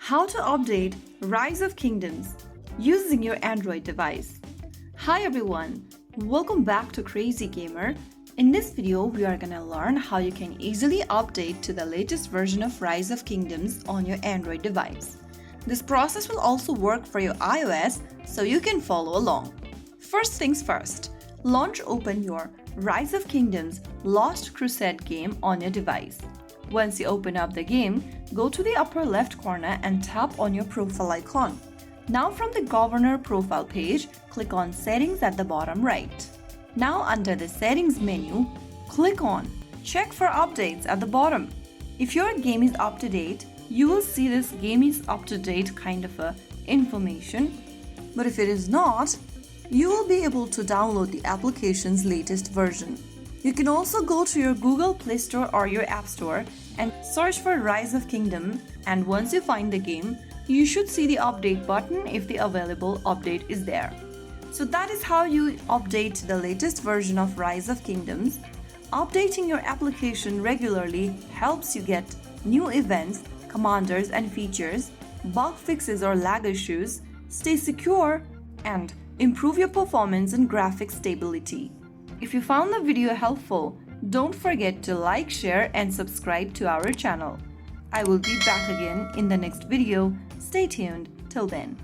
How to update Rise of Kingdoms using your Android device. Hi everyone, welcome back to Crazy Gamer. In this video, we are gonna learn how you can easily update to the latest version of Rise of Kingdoms on your Android device. This process will also work for your iOS, so you can follow along. First things first, open your Rise of Kingdoms Lost Crusade game on your device. Once you open up the game, go to the upper left corner and tap on your profile icon. Now from the Governor profile page, click on Settings at the bottom right. Now under the Settings menu, click on Check for Updates at the bottom. If your game is up to date, you will see this game is up to date kind of information. But if it is not, you will be able to download the application's latest version. You can also go to your Google Play Store or your App Store and search for Rise of Kingdom, and once you find the game, you should see the update button if the available update is there. So that is how you update the latest version of Rise of Kingdoms. Updating your application regularly helps you get new events, commanders and features, bug fixes or lag issues, stay secure, and improve your performance and graphics stability. If you found the video helpful, don't forget to like, share, and subscribe to our channel. I will be back again in the next video. Stay tuned till then.